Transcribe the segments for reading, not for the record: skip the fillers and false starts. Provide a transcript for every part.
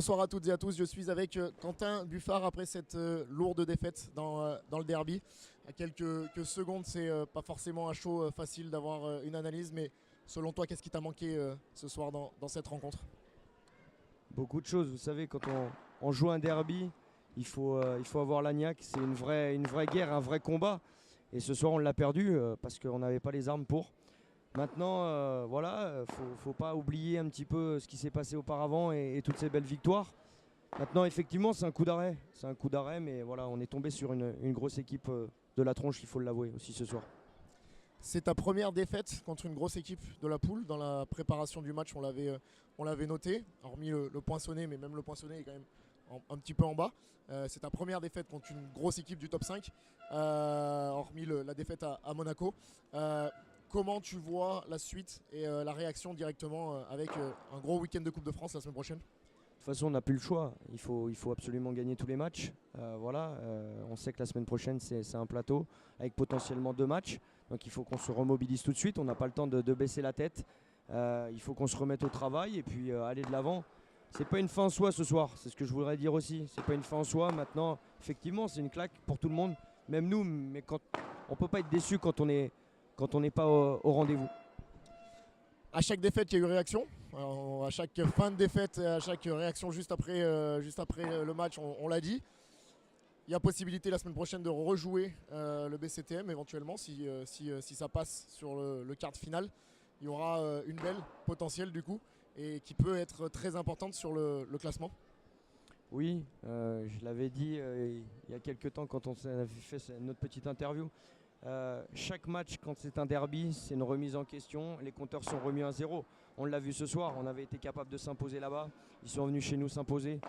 Bonsoir à toutes et à tous, je suis avec Quentin Buffard après cette lourde défaite dans le derby. À quelques secondes, c'est pas forcément à chaud facile d'avoir une analyse, mais selon toi, qu'est-ce qui t'a manqué ce soir dans cette rencontre? Beaucoup de choses, vous savez, quand on joue un derby, il faut avoir l'agnac, c'est une vraie guerre, un vrai combat. Et ce soir, on l'a perdu parce qu'on n'avait pas les armes pour. Maintenant, voilà, faut pas oublier un petit peu ce qui s'est passé auparavant et toutes ces belles victoires. Maintenant, effectivement, c'est un coup d'arrêt. C'est un coup d'arrêt, mais voilà, on est tombé sur une grosse équipe de la tronche, il faut l'avouer aussi ce soir. C'est ta première défaite contre une grosse équipe de la poule. Dans la préparation du match, on l'avait noté, hormis le poinçonné, mais même le poinçonné est quand même un petit peu en bas. C'est ta première défaite contre une grosse équipe du top 5, hormis la défaite à Monaco. Comment tu vois la suite et la réaction directement avec un gros week-end de Coupe de France la semaine prochaine? De toute façon, on n'a plus le choix. Il faut absolument gagner tous les matchs. Voilà, on sait que la semaine prochaine, c'est un plateau avec potentiellement 2 matchs. Donc il faut qu'on se remobilise tout de suite. On n'a pas le temps de baisser la tête. Il faut qu'on se remette au travail et puis aller de l'avant. C'est pas une fin en soi ce soir. C'est ce que je voudrais dire aussi. C'est pas une fin en soi. Maintenant, effectivement, c'est une claque pour tout le monde, même nous. Mais on peut pas être déçu quand on n'est pas au rendez-vous. À chaque défaite, il y a eu réaction. Alors, à chaque fin de défaite, à chaque réaction juste après le match, on l'a dit. Il y a possibilité la semaine prochaine de rejouer le BCTM éventuellement si ça passe sur le quart de finale. Il y aura une belle potentielle du coup et qui peut être très importante sur le classement. Oui, je l'avais dit il y a quelques temps quand on avait fait notre petite interview. Chaque match, quand c'est un derby, c'est une remise en question. Les compteurs sont remis à zéro. On l'a vu ce soir, on avait été capable de s'imposer là-bas. Ils sont venus chez nous s'imposer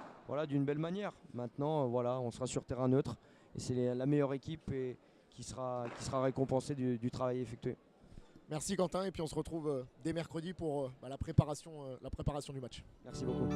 d'une belle manière. Maintenant, voilà, on sera sur terrain neutre. Et c'est la meilleure équipe qui sera récompensée du travail effectué. Merci Quentin et puis on se retrouve dès mercredi pour la préparation du match. Merci beaucoup.